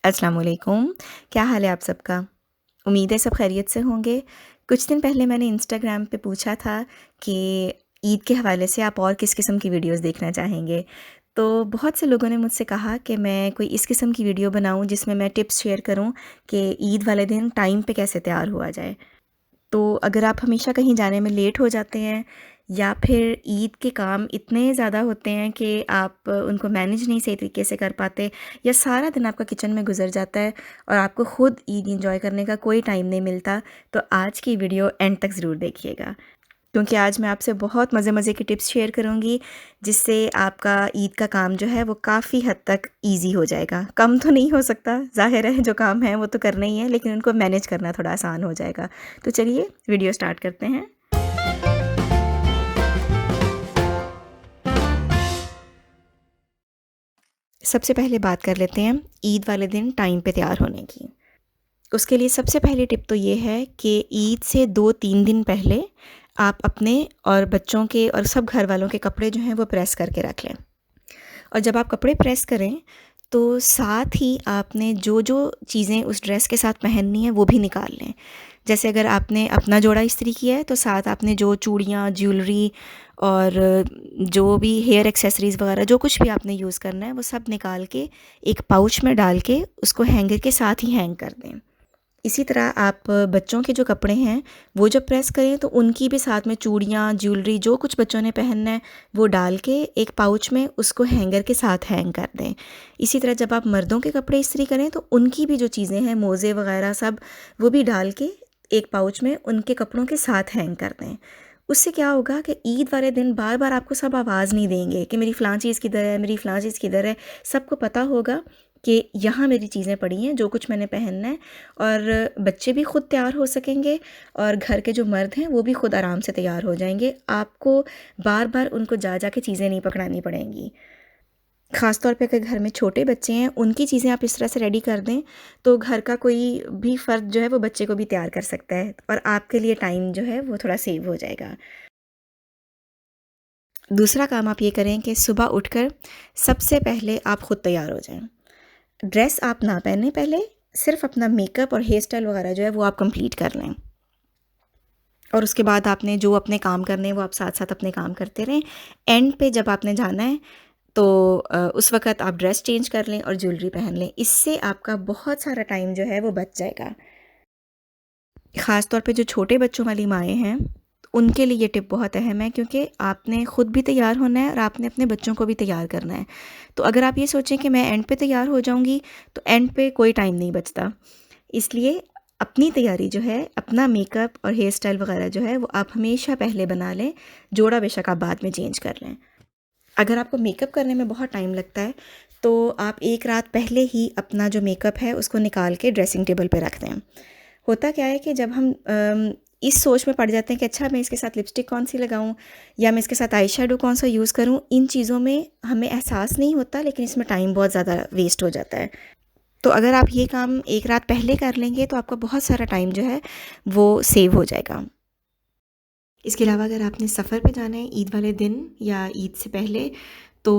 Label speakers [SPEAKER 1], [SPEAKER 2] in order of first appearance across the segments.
[SPEAKER 1] अस्सलाम वालेकुम। क्या हाल है आप सबका? उम्मीद है सब खैरियत से होंगे। कुछ दिन पहले मैंने इंस्टाग्राम पे पूछा था कि ईद के हवाले से आप और किस किस्म की वीडियोस देखना चाहेंगे। तो बहुत से लोगों ने मुझसे कहा कि मैं कोई इस किस्म की वीडियो बनाऊं जिसमें मैं टिप्स शेयर करूं कि ईद वाले दिन टाइम पे कैसे तैयार हुआ जाए। तो अगर आप हमेशा कहीं जाने में लेट हो जाते हैं या फिर ईद के काम इतने ज़्यादा होते हैं कि आप उनको मैनेज नहीं सही तरीके से कर पाते, या सारा दिन आपका किचन में गुजर जाता है और आपको ख़ुद ईद एंजॉय करने का कोई टाइम नहीं मिलता, तो आज की वीडियो एंड तक ज़रूर देखिएगा, क्योंकि आज मैं आपसे बहुत मज़े मज़े की टिप्स शेयर करूँगी जिससे आपका ईद का काम जो है वो काफ़ी हद तक ईज़ी हो जाएगा। कम तो नहीं हो सकता, ज़ाहिर है जो काम है वो तो करना ही है, लेकिन उनको मैनेज करना थोड़ा आसान हो जाएगा। तो चलिए वीडियो स्टार्ट करते हैं। सबसे पहले बात कर लेते हैं ईद वाले दिन टाइम पे तैयार होने की। उसके लिए सबसे पहली टिप तो ये है कि ईद से 2-3 दिन पहले आप अपने और बच्चों के और सब घर वालों के कपड़े जो हैं वो प्रेस करके रख लें। और जब आप कपड़े प्रेस करें तो साथ ही आपने जो जो चीज़ें उस ड्रेस के साथ पहननी है वो भी निकाल लें। जैसे अगर आपने अपना जोड़ा इस्त्री किया है तो साथ आपने जो चूड़ियाँ, ज्वेलरी और जो भी हेयर एक्सेसरीज़ वगैरह जो कुछ भी आपने यूज़ करना है वो सब निकाल के एक पाउच में डाल के उसको हैंगर के साथ ही हैंग कर दें। इसी तरह आप बच्चों के जो कपड़े हैं वो जब प्रेस करें तो उनकी भी साथ में चूड़ियाँ, ज्वेलरी जो कुछ बच्चों ने पहनना है वो डाल के एक पाउच में उसको हैंगर के साथ हैंग कर दें। इसी तरह जब आप मर्दों के कपड़े इस्त्री करें तो उनकी भी जो चीज़ें हैं, मोज़े वगैरह सब, वो भी डाल के एक पाउच में उनके कपड़ों के साथ हैंग कर दें। उससे क्या होगा कि ईद वाले दिन बार बार आपको सब आवाज़ नहीं देंगे कि मेरी फ़लाँ चीज़ किधर है, मेरी फ़लाँ चीज़ किधर है। सबको पता होगा कि यहाँ मेरी चीज़ें पड़ी हैं, जो कुछ मैंने पहनना है, और बच्चे भी खुद तैयार हो सकेंगे और घर के जो मर्द हैं वो भी खुद आराम से तैयार हो जाएंगे। आपको बार बार उनको जा जा के चीज़ें नहीं पकड़ानी पड़ेंगी। ख़ास तौर पे अगर घर में छोटे बच्चे हैं, उनकी चीज़ें आप इस तरह से रेडी कर दें तो घर का कोई भी फ़र्द जो है वो बच्चे को भी तैयार कर सकता है और आपके लिए टाइम जो है वो थोड़ा सेव हो जाएगा। दूसरा काम आप ये करें कि सुबह उठकर सबसे पहले आप खुद तैयार हो जाएं। ड्रेस आप ना पहने, पहले सिर्फ अपना मेकअप और हेयर स्टाइल वगैरह जो है वो आप कंप्लीट कर लें, और उसके बाद आपने जो अपने काम करने हैं वो आप साथ साथ अपने काम करते रहें। एंड पे जब आपने जाना है तो उस वक़्त आप ड्रेस चेंज कर लें और ज्वेलरी पहन लें। इससे आपका बहुत सारा टाइम जो है वो बच जाएगा। ख़ास तौर पे जो छोटे बच्चों वाली माएँ हैं, उनके लिए ये टिप बहुत अहम है, क्योंकि आपने ख़ुद भी तैयार होना है और आपने अपने बच्चों को भी तैयार करना है। तो अगर आप ये सोचें कि मैं एंड पे तैयार हो जाऊँगी, तो एंड पे कोई टाइम नहीं बचता। इसलिए अपनी तैयारी जो है, अपना मेकअप और हेयर स्टाइल वगैरह जो है वो आप हमेशा पहले बना लें, जोड़ा बेशक आप बाद में चेंज कर लें। अगर आपको मेकअप करने में बहुत टाइम लगता है तो आप एक रात पहले ही अपना जो मेकअप है उसको निकाल के ड्रेसिंग टेबल पे रख दें। होता क्या है कि जब हम इस सोच में पड़ जाते हैं कि अच्छा मैं इसके साथ लिपस्टिक कौन सी लगाऊं या मैं इसके साथ आई शेडो कौन सा यूज़ करूं, इन चीज़ों में हमें एहसास नहीं होता, लेकिन इसमें टाइम बहुत ज़्यादा वेस्ट हो जाता है। तो अगर आप ये काम एक रात पहले कर लेंगे तो आपका बहुत सारा टाइम जो है वो सेव हो जाएगा। इसके अलावा अगर आपने सफ़र पे जाना है ईद वाले दिन या ईद से पहले, तो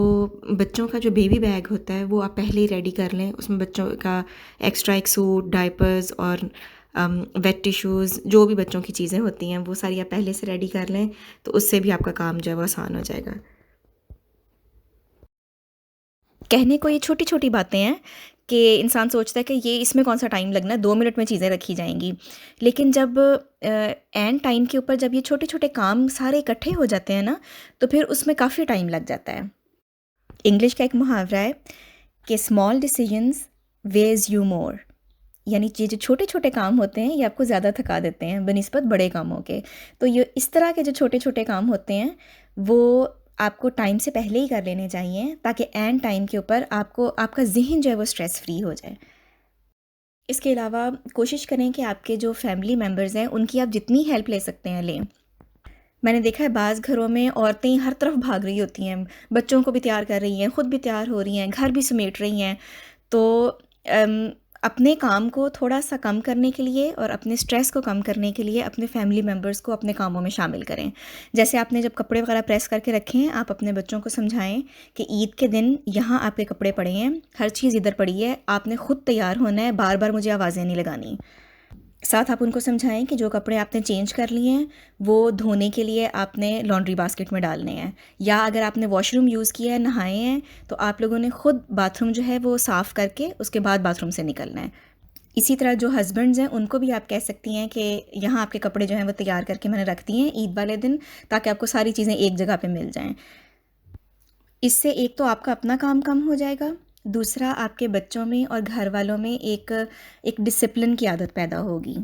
[SPEAKER 1] बच्चों का जो बेबी बैग होता है वो आप पहले ही रेडी कर लें। उसमें बच्चों का एक्स्ट्रा एक सूट, डायपर्स और वेट टिश्यूज़, जो भी बच्चों की चीज़ें होती हैं वो सारी आप पहले से रेडी कर लें, तो उससे भी आपका काम जो है वो आसान हो जाएगा। कहने को ये छोटी-छोटी बातें हैं कि इंसान सोचता है कि ये इसमें कौन-सा टाइम लगना है, 2 मिनट में चीज़ें रखी जाएँगी। लेकिन जब एंड टाइम के ऊपर जब ये छोटे-छोटे काम सारे इकट्ठे हो जाते हैं ना, तो फिर उसमें काफ़ी टाइम लग जाता है। इंग्लिश का एक मुहावरा है कि small decisions weighs you more, यानी ये जो छोटे-छोटे काम होते हैं ये आपको ज़्यादा थका देते हैं बनिस्बत बड़े कामों के। तो ये इस तरह के जो छोटे-छोटे काम होते हैं वो आपको टाइम से पहले ही कर लेने चाहिए, ताकि एंड टाइम के ऊपर आपको आपका ज़हन जो है वो स्ट्रेस फ्री हो जाए। इसके अलावा कोशिश करें कि आपके जो फैमिली मेम्बर्स हैं उनकी आप जितनी हेल्प ले सकते हैं लें। मैंने देखा है बाज़ घरों में औरतें हर तरफ भाग रही होती हैं, बच्चों को भी तैयार कर रही हैं, खुद भी तैयार हो रही हैं, घर भी समेट रही हैं। तो अपने काम को थोड़ा-सा कम करने के लिए और अपने स्ट्रेस को कम करने के लिए अपने फैमिली मेंबर्स को अपने कामों में शामिल करें। जैसे आपने जब कपड़े वगैरह प्रेस करके रखे हैं, आप अपने बच्चों को समझाएँ कि ईद के दिन यहाँ आपके कपड़े पड़े हैं, हर चीज़ इधर पड़ी है, आपने खुद तैयार होना है, बार-बार मुझे आवाज़ें नहीं लगानी। साथ आप उनको समझाएँ कि जो कपड़े आपने चेंज कर लिए हैं, वो धोने के लिए आपने लॉन्ड्री बास्केट में डालने हैं, या अगर आपने वॉशरूम यूज़ किया है, नहाए हैं, तो आप लोगों ने खुद बाथरूम जो है वो साफ़ करके उसके बाद बाथरूम से निकलना है। इसी तरह जो हस्बैंड्स हैं उनको भी आप कह सकती हैं कि यहाँ आपके कपड़े जो हैं वो तैयार करके मैंने रख दिए हैं ईद वाले दिन, ताकि आपको सारी चीज़ें एक जगह पे मिल जाएँ। इससे एक तो आपका अपना काम कम हो जाएगा, दूसरा आपके बच्चों में और घर वालों में एक एक डिसिप्लिन की आदत पैदा होगी।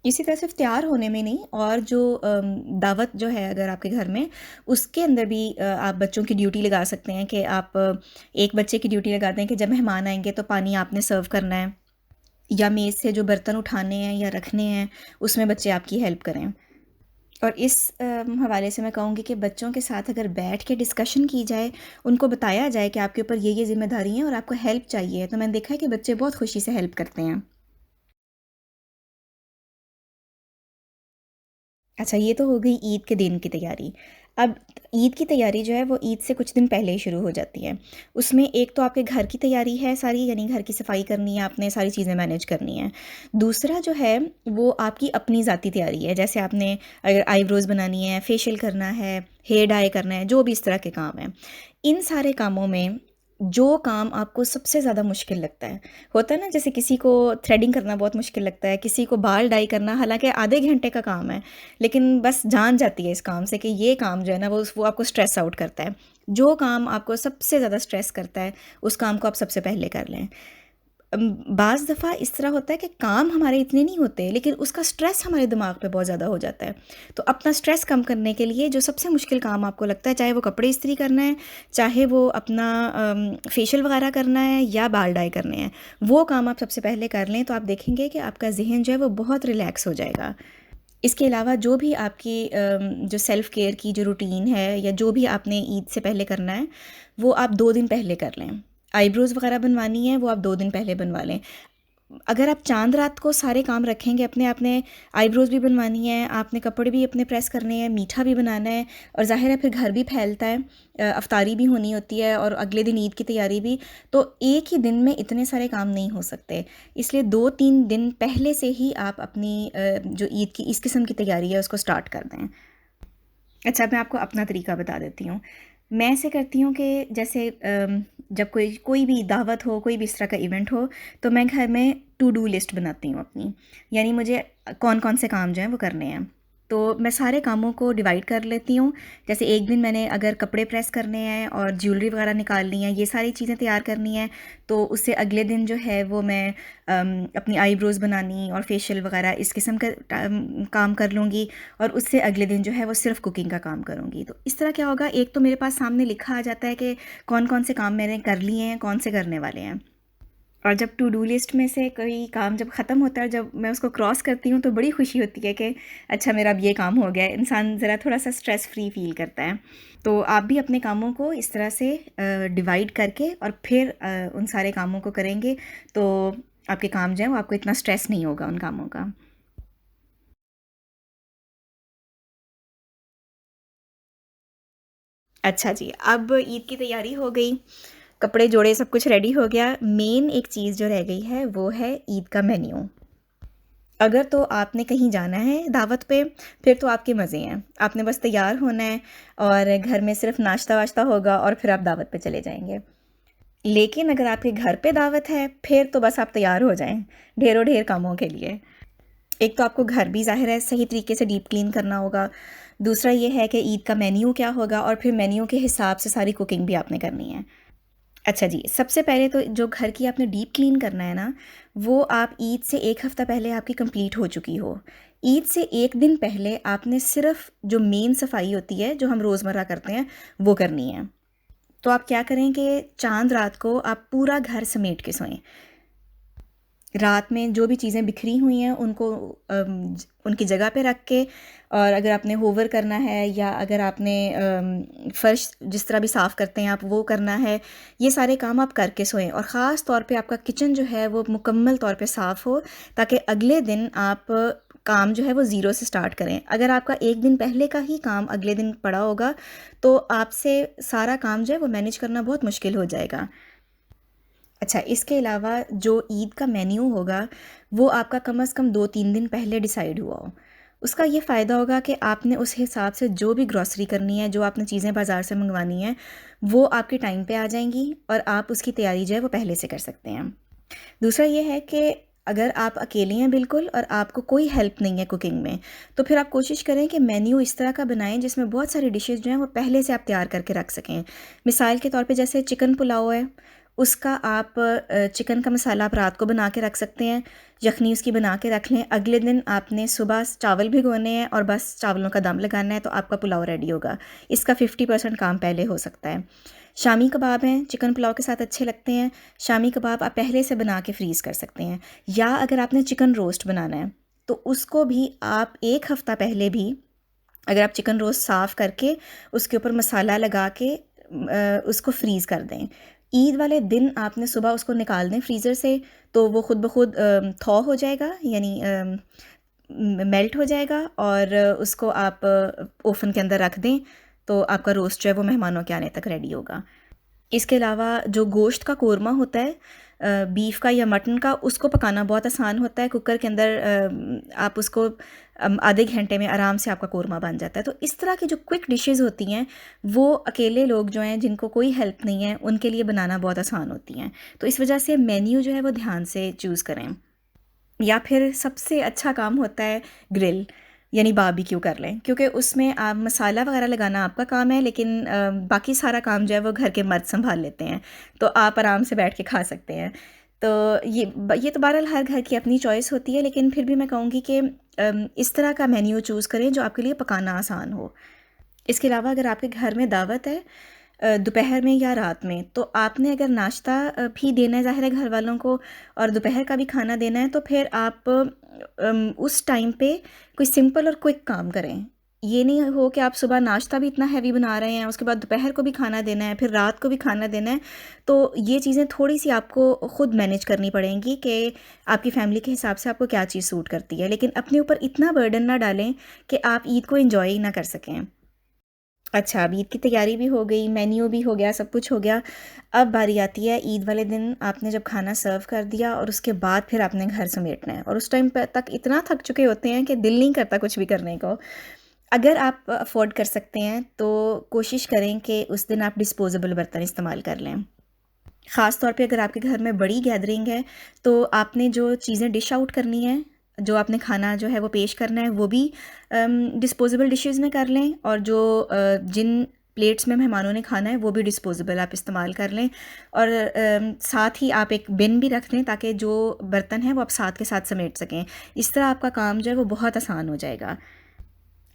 [SPEAKER 1] इसी तरह सिर्फ तैयार होने में नहीं, और जो दावत जो है अगर आपके घर में, उसके अंदर भी आप बच्चों की ड्यूटी लगा सकते हैं कि आप एक बच्चे की ड्यूटी लगा दें कि जब मेहमान आएंगे तो पानी आपने सर्व करना है, या मेज़ से जो बर्तन उठाने हैं या रखने हैं उसमें बच्चे आपकी हेल्प करें। और इस हवाले से मैं कहूँगी कि बच्चों के साथ अगर बैठ के डिस्कशन की जाए, उनको बताया जाए कि आपके ऊपर ये ज़िम्मेदारी हैं और आपको हेल्प चाहिए, तो मैंने देखा है कि बच्चे बहुत खुशी से हेल्प करते हैं। अच्छा, ये तो हो गई ईद के दिन की तैयारी। अब ईद की तैयारी जो है वो ईद से कुछ दिन पहले ही शुरू हो जाती है। उसमें एक तो आपके घर की तैयारी है सारी, यानी घर की सफाई करनी है, आपने सारी चीज़ें मैनेज करनी है। दूसरा जो है वो आपकी अपनी ज़ाती तैयारी है, जैसे आपने अगर आईब्रोज़ बनानी है, फेशियल करना है, हेयर डाई करना है, जो भी इस तरह के काम हैं। इन सारे कामों में जो काम आपको सबसे ज़्यादा मुश्किल लगता है, होता है ना, जैसे किसी को थ्रेडिंग करना बहुत मुश्किल लगता है, किसी को बाल डाई करना, हालाँकि आधे घंटे का काम है, लेकिन बस जान जाती है इस काम से कि ये काम जो है ना वो आपको स्ट्रेस आउट करता है। जो काम आपको सबसे ज़्यादा स्ट्रेस करता है, उस काम को आप सबसे पहले कर लें। बाज़ दफ़ा इस तरह होता है कि काम हमारे इतने नहीं होते, लेकिन उसका स्ट्रेस हमारे दिमाग पे बहुत ज़्यादा हो जाता है। तो अपना स्ट्रेस कम करने के लिए जो सबसे मुश्किल काम आपको लगता है, चाहे वो कपड़े इस्त्री करना है, चाहे वो अपना फेशियल वगैरह करना है या बाल डाई करने हैं, वो काम आप सबसे पहले कर लें, तो आप देखेंगे कि आपका ज़हन जो है वो बहुत रिलैक्स हो जाएगा। इसके अलावा जो भी आपकी जो सेल्फ़ केयर की जो रूटीन है या जो भी आपने ईद से पहले करना है, वो आप 2 दिन पहले कर लें। आईब्रोज़ वग़ैरह बनवानी है, वो आप 2 दिन पहले बनवा लें। अगर आप चाँद रात को सारे काम रखेंगे अपने, आपने आईब्रोज़ भी बनवानी है, आपने कपड़े भी अपने प्रेस करने हैं, मीठा भी बनाना है, और ज़ाहिर है फिर घर भी फैलता है, अफ़्तारी भी होनी होती है और अगले दिन ईद की तैयारी भी, तो एक ही दिन में इतने सारे काम नहीं हो सकते। इसलिए 2-3 दिन पहले से ही आप अपनी जो ईद की इस किस्म की तैयारी है उसको स्टार्ट कर दें। अच्छा, मैं आपको अपना तरीका बता देती हूँ। मैं ऐसे करती हूँ कि जैसे जब कोई कोई भी दावत हो, कोई भी इस तरह का इवेंट हो, तो मैं घर में टू डू लिस्ट बनाती हूँ अपनी। यानी मुझे कौन-कौन से काम जो हैं वो करने हैं। तो मैं सारे कामों को डिवाइड कर लेती हूँ। जैसे एक दिन मैंने अगर कपड़े प्रेस करने हैं और ज्वेलरी वगैरह निकालनी है, ये सारी चीज़ें तैयार करनी है, तो उससे अगले दिन जो है वो मैं अपनी आईब्रोज़ बनानी और फेशियल वगैरह इस किस्म का काम कर लूँगी, और उससे अगले दिन जो है वो सिर्फ़ कुकिंग का काम करूँगी। तो इस तरह क्या होगा, एक तो मेरे पास सामने लिखा आ जाता है कि कौन-कौन से काम मैंने कर लिए हैं, कौन से करने वाले हैं। और जब टू डू लिस्ट में से कोई काम जब ख़त्म होता है, जब मैं उसको क्रॉस करती हूँ, तो बड़ी खुशी होती है कि अच्छा मेरा अब ये काम हो गया है। इंसान ज़रा थोड़ा-सा स्ट्रेस फ्री फ़ील करता है। तो आप भी अपने कामों को इस तरह से डिवाइड करके और फिर उन सारे कामों को करेंगे, तो आपके काम जो हैं वो आपको इतना स्ट्रेस नहीं होगा उन कामों का। अच्छा जी, अब ईद की तैयारी हो गई, कपड़े जोड़े, सब कुछ रेडी हो गया। मेन एक चीज़ जो रह गई है वो है ईद का मेन्यू। अगर तो आपने कहीं जाना है दावत पे, फिर तो आपके मज़े हैं। आपने बस तैयार होना है और घर में सिर्फ़ नाश्ता-वाश्ता होगा और फिर आप दावत पे चले जाएँगे। लेकिन अगर आपके घर पे दावत है, फिर तो बस आप तैयार हो जाएँ, ढेरों-ढेर कामों के लिए। एक तो आपको घर भी ज़ाहिर है सही तरीके से डीप क्लीन करना होगा। दूसरा ये है कि ईद का मेन्यू क्या होगा, और फिर मेन्यू के हिसाब से सारी कुकिंग भी आपने करनी है। अच्छा जी, सबसे पहले तो जो घर की आपने डीप क्लीन करना है ना, वो आप ईद से 1 हफ़्ता पहले आपकी कंप्लीट हो चुकी हो। ईद से 1 दिन पहले आपने सिर्फ़ जो मेन सफाई होती है, जो हम रोज़मर्रा करते हैं, वो करनी है। तो आप क्या करें कि चाँद रात को आप पूरा घर समेट के सोएँ। रात में जो भी चीज़ें बिखरी हुई हैं उनको उनकी जगह पे रख के, और अगर आपने होवर करना है या अगर आपने फ़र्श जिस तरह भी साफ़ करते हैं आप वो करना है, ये सारे काम आप करके सोएं। और ख़ास तौर पे आपका किचन जो है वो मुकम्मल तौर पे साफ़ हो, ताकि अगले दिन आप काम जो है वो ज़ीरो से स्टार्ट करें। अगर आपका एक दिन पहले का ही काम अगले दिन पड़ा होगा तो आपसे सारा काम जो है वो मैनेज करना बहुत मुश्किल हो जाएगा। अच्छा, इसके अलावा जो ईद का मेन्यू होगा वो आपका कम से कम 2-3 दिन पहले डिसाइड हुआ हो। उसका ये फ़ायदा होगा कि आपने उस हिसाब से जो भी ग्रॉसरी करनी है, जो आपने चीज़ें बाज़ार से मंगवानी हैं, वो आपके टाइम पे आ जाएंगी और आप उसकी तैयारी जो है वो पहले से कर सकते हैं। दूसरा ये है कि अगर आप अकेले हैं बिल्कुल और आपको कोई हेल्प नहीं है कुकिंग में, तो फिर आप कोशिश करें कि मेन्यू इस तरह का बनाएं जिसमें बहुत सारी डिशेस जो हैं वो पहले से आप तैयार करके रख सकें। मिसाल के तौर पे जैसे चिकन पुलाव है, उसका आप चिकन का मसाला आप रात को बना के रख सकते हैं, यखनी उसकी बना के रख लें। अगले दिन आपने सुबह चावल भिगोने हैं और बस चावलों का दम लगाना है तो आपका पुलाव रेडी होगा। इसका 50% काम पहले हो सकता है। शामी कबाब हैं, चिकन पुलाव के साथ अच्छे लगते हैं। शामी कबाब आप पहले से बना के फ्रीज़ कर सकते हैं। या अगर आपने चिकन रोस्ट बनाना है तो उसको भी आप 1 हफ़्ता पहले भी अगर आप चिकन रोस्ट साफ़ करके उसके ऊपर मसाला लगा के उसको फ्रीज़ कर दें। ईद वाले दिन आपने सुबह उसको निकाल दें फ्रीज़र से, तो वो ख़ुद ब खुद थॉ हो जाएगा, यानी मेल्ट हो जाएगा, और उसको आप ओवन के अंदर रख दें तो आपका रोस्ट जो है वो मेहमानों के आने तक रेडी होगा। इसके अलावा जो गोश्त का कोरमा होता है, बीफ का या मटन का, उसको पकाना बहुत आसान होता है। कुकर के अंदर आप उसको आधे घंटे में आराम से आपका कोरमा बन जाता है। तो इस तरह की जो क्विक डिशेस होती हैं वो अकेले लोग जो हैं जिनको कोई हेल्प नहीं है उनके लिए बनाना बहुत आसान होती हैं। तो इस वजह से मेन्यू जो है वो ध्यान से चूज़ करें। या फिर सबसे अच्छा काम होता है ग्रिल, यानी बारबेक्यू कर लें, क्योंकि उसमें आप मसाला वगैरह लगाना आपका काम है, लेकिन बाकी सारा काम जो है वो घर के मर्द संभाल लेते हैं, तो आप आराम से बैठ के खा सकते हैं। तो ये तो बहरहाल हर घर की अपनी चॉइस होती है, लेकिन फिर भी मैं कहूँगी कि इस तरह का मेन्यू चूज़ करें जो आपके लिए पकाना आसान हो। इसके अलावा अगर आपके घर में दावत है दोपहर में या रात में, तो आपने अगर नाश्ता भी देना है ज़ाहिर है घर वालों को, और दोपहर का भी खाना देना है, तो फिर आप उस टाइम पे कोई सिंपल और क्विक काम करें। ये नहीं हो कि आप सुबह नाश्ता भी इतना हैवी बना रहे हैं, उसके बाद दोपहर को भी खाना देना है, फिर रात को भी खाना देना है। तो ये चीज़ें थोड़ी सी आपको ख़ुद मैनेज करनी पड़ेंगी कि आपकी फ़ैमिली के हिसाब से आपको क्या चीज़ सूट करती है, लेकिन अपने ऊपर इतना बर्डन ना डालें कि आप ईद को एंजॉय ही ना कर सकें। अच्छा, अब ईद की तैयारी भी हो गई, मेन्यू भी हो गया, सब कुछ हो गया। अब बारी आती है ईद वाले दिन, आपने जब खाना सर्व कर दिया और उसके बाद फिर आपने घर समेटना है, और उस टाइम पे तक इतना थक चुके होते हैं कि दिल नहीं करता कुछ भी करने को। अगर आप अफ़ोर्ड कर सकते हैं तो कोशिश करें कि उस दिन आप डिस्पोज़ेबल बर्तन इस्तेमाल कर लें। ख़ास तौर पे अगर आपके घर में बड़ी गैदरिंग है तो आपने जो चीज़ें डिश आउट करनी है, जो आपने खाना जो है वो पेश करना है, वो भी डिस्पोजेबल डिशेज़ में कर लें, और जो जिन प्लेट्स में मेहमानों ने खाना है वो भी डिस्पोजेबल आप इस्तेमाल कर लें। और साथ ही आप एक बिन भी रख दें ताकि जो बर्तन हैं वो आप साथ के साथ समेट सकें। इस तरह आपका काम जो है वो बहुत आसान हो जाएगा।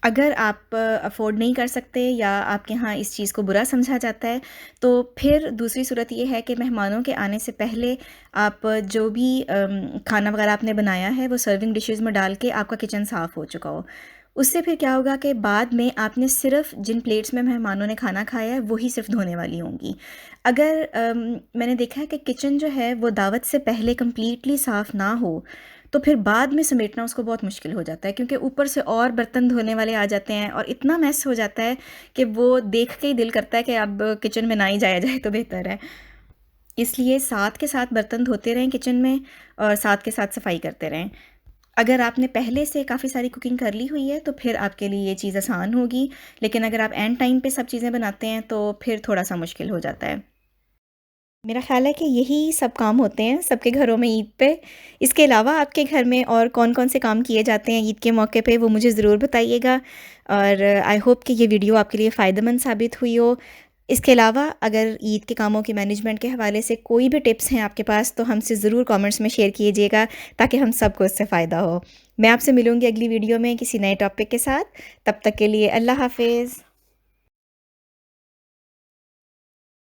[SPEAKER 1] अगर आप अफ़ोर्ड नहीं कर सकते या आपके यहाँ इस चीज़ को बुरा समझा जाता है, तो फिर दूसरी सूरत ये है कि मेहमानों के आने से पहले आप जो भी खाना वगैरह आपने बनाया है वो सर्विंग डिशेज़ में डाल के आपका किचन साफ़ हो चुका हो। उससे फिर क्या होगा कि बाद में आपने सिर्फ़ जिन प्लेट्स में मेहमानों ने खाना खाया है वही सिर्फ़ धोने वाली होंगी। अगर मैंने देखा है कि किचन जो है वो दावत से पहले कंप्लीटली साफ़ ना हो, तो फिर बाद में समेटना उसको बहुत मुश्किल हो जाता है, क्योंकि ऊपर से और बर्तन धोने वाले आ जाते हैं और इतना मैस हो जाता है कि वो देख के ही दिल करता है कि अब किचन में ना ही जाया जाए तो बेहतर है। इसलिए साथ के साथ बर्तन धोते रहें किचन में, और साथ के साथ सफाई करते रहें। अगर आपने पहले से काफ़ी सारी कुकिंग कर ली हुई है तो फिर आपके लिए ये चीज़ आसान होगी, लेकिन अगर आप एंड टाइम पे सब चीज़ें बनाते हैं तो फिर थोड़ा-सा मुश्किल हो जाता है। मेरा ख़्याल है कि यही सब काम होते हैं सबके घरों में ईद पे। इसके अलावा आपके घर में और कौन-कौन से काम किए जाते हैं ईद के मौके पे, वो मुझे ज़रूर बताइएगा, और आई होप कि ये वीडियो आपके लिए फ़ायदेमंद साबित हुई हो। इसके अलावा अगर ईद के कामों की मैनेजमेंट के हवाले से कोई भी टिप्स हैं आपके पास तो हमसे ज़रूर कमेंट्स में शेयर कीजिएगा, ताकि हम सबको इससे फ़ायदा हो। मैं आपसे मिलूँगी अगली वीडियो में किसी नए टॉपिक के साथ। तब तक के लिए अल्लाह हाफ़िज़।